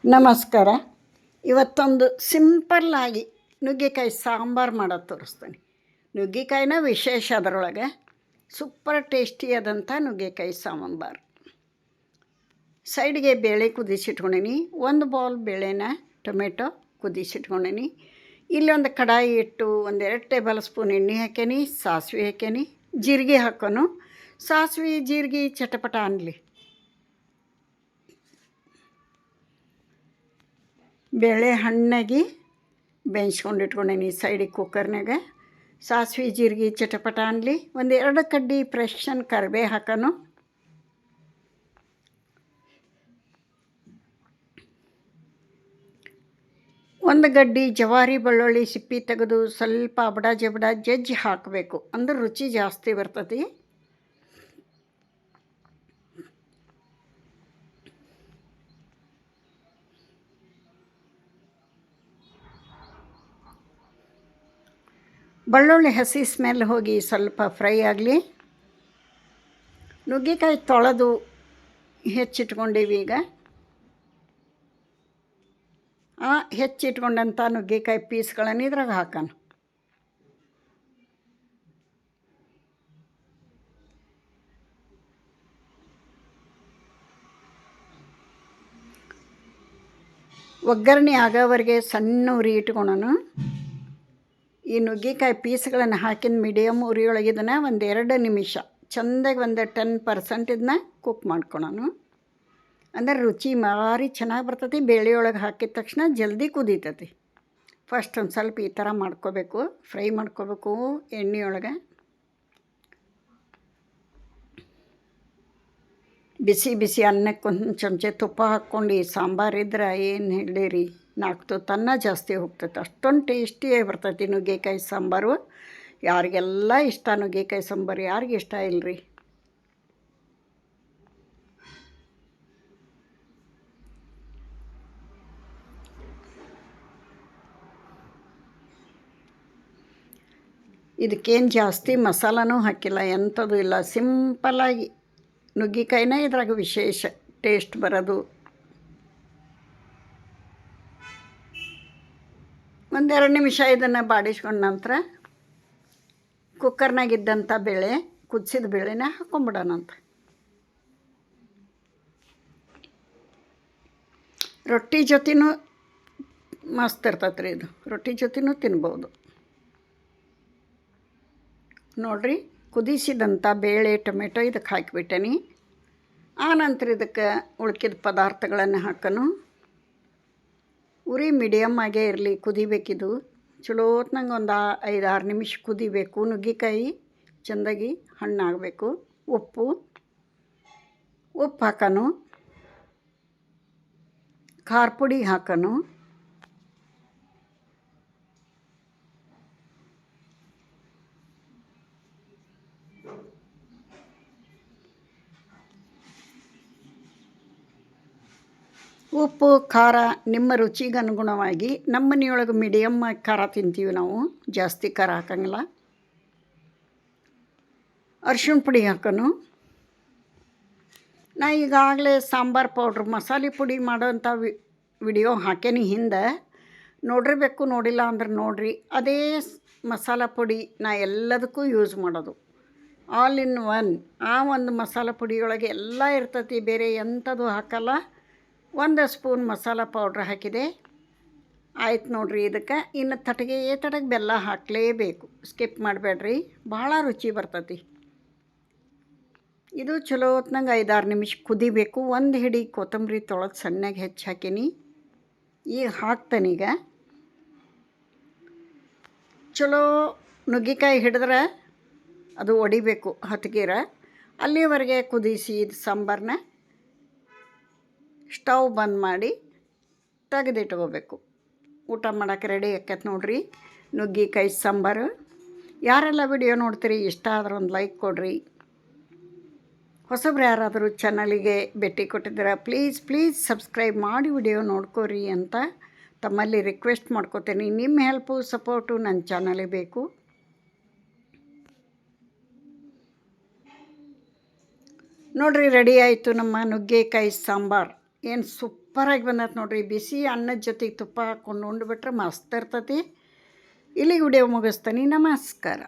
ನಮಸ್ಕಾರ. ಇವತ್ತೊಂದು ಸಿಂಪಲ್ಲಾಗಿ ನುಗ್ಗೆಕಾಯಿ ಸಾಂಬಾರು ಮಾಡೋದು ತೋರಿಸ್ತೀನಿ. ನುಗ್ಗೆಕಾಯಿನ ವಿಶೇಷ, ಅದರೊಳಗೆ ಸೂಪರ್ ಟೇಸ್ಟಿಯಾದಂಥ ನುಗ್ಗೆಕಾಯಿ ಸಾಂಬಾರು. ಸೈಡ್ಗೆ ಬೇಳೆ ಕುದಿಸಿಟ್ಕೊಂಡೀನಿ. 1 ಬೌಲ್ ಬೇಳೆನ ಟೊಮೆಟೊ ಕುದಿಸಿಟ್ಕೊಂಡೀನಿ. ಇಲ್ಲೊಂದು ಕಡಾಯಿ ಇಟ್ಟು 1-2 ಟೇಬಲ್ ಸ್ಪೂನ್ ಎಣ್ಣೆ ಹಾಕೇನಿ, ಸಾಸಿವೆ ಹಾಕೇನಿ, ಜೀರಿಗೆ ಹಾಕೋನು. ಸಾಸಿವೆ ಜೀರಿಗೆ ಚಟಪಟ ಅನ್ನಲಿ. ಬೇಳೆ ಹಣ್ಣಾಗಿ ಬೇಯಿಸ್ಕೊಂಡು ಇಟ್ಕೊಂಡೀನಿ ಸೈಡಿಗೆ ಕುಕ್ಕರ್ನಾಗ. ಸಾಸಿವೆ ಜೀರಿಗೆ ಚಟಪಟ ಅನ್ನಲಿ. 1-2 ಕಡ್ಡಿ ಫ್ರೆಶನ್ ಕರಿಬೇವು ಹಾಕೋನು. ಒಂದು ಗಡ್ಡಿ ಜವಾರಿ ಬೆಳ್ಳುಳ್ಳಿ ಸಿಪ್ಪಿ ತೆಗೆದು ಸ್ವಲ್ಪ ಅಬಡ ಜಬಡ ಜಜ್ಜಿ ಹಾಕಬೇಕು, ಅಂದ್ರೆ ರುಚಿ ಜಾಸ್ತಿ ಬರ್ತದೆ. ಬೆಳ್ಳುಳ್ಳಿ ಹಸಿ ಸ್ಮೆಲ್ ಹೋಗಿ ಸ್ವಲ್ಪ ಫ್ರೈ ಆಗಲಿ. ನುಗ್ಗೆಕಾಯಿ ತೊಳೆದು ಹೆಚ್ಚಿಟ್ಕೊಂಡೀವಿ. ಈಗ ಹೆಚ್ಚಿಟ್ಕೊಂಡಂಥ ನುಗ್ಗೆಕಾಯಿ ಪೀಸ್ಗಳನ್ನು ಇದ್ರಾಗ ಹಾಕೋಣ. ಒಗ್ಗರಣೆ ಆಗೋವರೆಗೆ ಸಣ್ಣ ಉರಿ ಇಟ್ಕೊಳ್ಳೋಣ. ಈ ನುಗ್ಗೆಕಾಯಿ ಪೀಸ್ಗಳನ್ನು ಹಾಕಿದ ಮೀಡಿಯಮ್ ಉರಿಯೊಳಗೆ ಇದನ್ನು 1-2 ನಿಮಿಷ ಚೆಂದಾಗಿ 10% ಇದನ್ನ ಕುಕ್ ಮಾಡ್ಕೊಳ್ಳೋಣ. ಅಂದರೆ ರುಚಿ ಭಾರಿ ಚೆನ್ನಾಗಿ ಬರ್ತೈತಿ. ಬೇಳೆಯೊಳಗೆ ಹಾಕಿದ ತಕ್ಷಣ ಜಲ್ದಿ ಕುದೀತೈತಿ. ಫಸ್ಟ್ ಒಂದು ಸ್ವಲ್ಪ ಈ ಥರ ಮಾಡ್ಕೋಬೇಕು, ಫ್ರೈ ಮಾಡ್ಕೋಬೇಕು ಎಣ್ಣೆಯೊಳಗೆ. ಬಿಸಿ ಬಿಸಿ ಅನ್ನಕ್ಕೆ ಒಂದು ಚಮಚೆ ತುಪ್ಪ ಹಾಕ್ಕೊಂಡು ಈ ಸಾಂಬಾರಿದ್ರೆ ಏನು ಹೇಳಿರಿ, 4 ತುತ್ತು ಜಾಸ್ತಿ ಹೋಗ್ತೈತೆ. ಅಷ್ಟೊಂದು ಟೇಸ್ಟಿಯಾಗಿ ಬರ್ತೈತಿ ನುಗ್ಗೆಕಾಯಿ ಸಾಂಬಾರು. ಯಾರಿಗೆಲ್ಲ ಇಷ್ಟ ನುಗ್ಗೆಕಾಯಿ ಸಾಂಬಾರು, ಯಾರಿಗೆ ಇಷ್ಟ ಇಲ್ಲರಿ. ಇದಕ್ಕೇನು ಜಾಸ್ತಿ ಮಸಾಲನೂ ಹಾಕಿಲ್ಲ, ಎಂಥದ್ದು ಇಲ್ಲ. ಸಿಂಪಲ್ಲಾಗಿ ನುಗ್ಗೆಕಾಯಿನ ಇದ್ರಾಗ ವಿಶೇಷ ಟೇಸ್ಟ್ ಬರೋದು. 1-2 ನಿಮಿಷ ಇದನ್ನು ಬಾಡಿಸ್ಕೊಂಡ ನಂತರ ಕುಕ್ಕರ್ನಾಗಿದ್ದಂಥ ಬೇಳೆ, ಕುದಿಸಿದ ಬೇಳೆನ ಹಾಕ್ಕೊಂಬಿಡೋಣಂತ. ರೊಟ್ಟಿ ಜೊತೆನೂ ಮಸ್ತ್ ಇರ್ತೈತೆ ರೀ ಇದು. ರೊಟ್ಟಿ ಜೊತೆನೂ ತಿನ್ಬೋದು. ನೋಡಿರಿ, ಕುದಿಸಿದಂಥ ಬೇಳೆ ಟೊಮೆಟೊ ಇದಕ್ಕೆ ಹಾಕಿಬಿಟ್ಟೇನಿ. ಆನಂತರ ಇದಕ್ಕೆ ಉಳ್ಕಿದ ಪದಾರ್ಥಗಳನ್ನು ಹಾಕೋನು. ಉರಿ ಮೀಡಿಯಮ್ ಆಗೇ ಇರಲಿ, ಕುದಿಬೇಕಿದು. ಚಲೋ ಹೊತ್ನಂಗೆ ಒಂದು 5-6 ನಿಮಿಷ ಕುದಿಬೇಕು. ನುಗ್ಗೆಕಾಯಿ ಚೆಂದಾಗಿ ಹಣ್ಣಾಗಬೇಕು. ಉಪ್ಪು ಹಾಕೋನು. ಖಾರ ಪುಡಿ ಹಾಕೋನು. ಉಪ್ಪು ಖಾರ ನಿಮ್ಮ ರುಚಿಗೆ ಅನುಗುಣವಾಗಿ. ನಮ್ಮ ಮನೆಯೊಳಗೆ ಮೀಡಿಯಮ್ ಖಾರ ತಿಂತೀವಿ ನಾವು, ಜಾಸ್ತಿ ಖಾರ ಹಾಕಂಗಿಲ್ಲ. ಅರಿಶಿಣ ಪುಡಿ ಹಾಕೋನು. ನಾ ಈಗಾಗಲೇ ಸಾಂಬಾರು ಪೌಡ್ರ್ ಮಸಾಲೆ ಪುಡಿ ಮಾಡೋಂಥ ವಿಡಿಯೋ ಹಾಕೇನಿ ಹಿಂದೆ, ನೋಡಿರಬೇಕು. ನೋಡಿಲ್ಲ ಅಂದ್ರೆ ನೋಡಿರಿ. ಅದೇ ಮಸಾಲ ಪುಡಿ ನಾ ಎಲ್ಲದಕ್ಕೂ ಯೂಸ್ ಮಾಡೋದು. All in one. ಆ ಒಂದು ಮಸಾಲ ಪುಡಿಯೊಳಗೆ ಎಲ್ಲ ಇರ್ತೈತಿ, ಬೇರೆ ಎಂಥದ್ದು ಹಾಕಲ್ಲ. 1 ಸ್ಪೂನ್ ಮಸಾಲ ಪೌಡ್ರ್ ಹಾಕಿದೆ. ಆಯ್ತು ನೋಡಿರಿ. ಇದಕ್ಕೆ ಇನ್ನು ತಟಗೆ ಬೆಲ್ಲ ಹಾಕಲೇಬೇಕು, ಸ್ಕಿಪ್ ಮಾಡಬೇಡ್ರಿ. ಭಾಳ ರುಚಿ ಬರ್ತೈತಿ ಇದು. ಚಲೋ ಹೊತ್ನಂಗೆ 5-6 ನಿಮಿಷ ಕುದಿಬೇಕು. 1 ಹಿಡಿ ಕೊತ್ತಂಬರಿ ತೊಳೆದು ಸಣ್ಣಗೆ ಹೆಚ್ಚಿ ಹಾಕೀನಿ. ಈಗ ಹಾಕ್ತಾನೀಗ. ಚಲೋ ನುಗ್ಗೆಕಾಯಿ ಹಿಡಿದ್ರೆ ಅದು ಒಡಿಬೇಕು ಹತ್ಗೀರ. ಅಲ್ಲಿವರೆಗೆ ಕುದಿಸಿ ಇದು ಸಾಂಬಾರನ್ನ ಸ್ಟವ್ ಬಂದ್ ಮಾಡಿ ತೆಗೆದಿಟ್ಕೋಬೇಕು. ಊಟ ಮಾಡೋಕ್ಕೆ ರೆಡಿ ಆಕೈತೆ ನೋಡಿರಿ ನುಗ್ಗೆಕಾಯಿ ಸಾಂಬಾರು. ಯಾರೆಲ್ಲ ವಿಡಿಯೋ ನೋಡ್ತೀರಿ, ಇಷ್ಟ ಆದ್ರೆ ಒಂದು ಲೈಕ್ ಕೊಡಿರಿ. ಹೊಸಬ್ರು ಯಾರಾದರೂ ಚಾನಲಿಗೆ ಭೇಟಿ ಕೊಟ್ಟಿದ್ದೀರಾ, ಪ್ಲೀಸ್ ಸಬ್ಸ್ಕ್ರೈಬ್ ಮಾಡಿ ವಿಡಿಯೋ ನೋಡ್ಕೋರಿ ಅಂತ ತಮ್ಮಲ್ಲಿ ರಿಕ್ವೆಸ್ಟ್ ಮಾಡ್ಕೋತೀನಿ. ನಿಮ್ಮ ಹೆಲ್ಪು ಸಪೋರ್ಟು ನನ್ನ ಚಾನಲಿಗೆ ಬೇಕು. ನೋಡಿರಿ, ರೆಡಿ ಆಯಿತು ನಮ್ಮ ನುಗ್ಗೆಕಾಯಿ ಸಾಂಬಾರು. ಏನು ಸೂಪರಾಗಿ ಬಂದೈತೆ ನೋಡಿರಿ. ಬಿಸಿ ಅನ್ನದ ಜೊತೆಗೆ ತುಪ್ಪ ಹಾಕ್ಕೊಂಡು ಉಂಡ್ಬಿಟ್ರೆ ಮಸ್ತ್ ಇರ್ತೈತಿ. ಇಲ್ಲಿಗೆ ವಿಡಿಯೋ ಮುಗಿಸ್ತೀನಿ. ನಮಸ್ಕಾರ.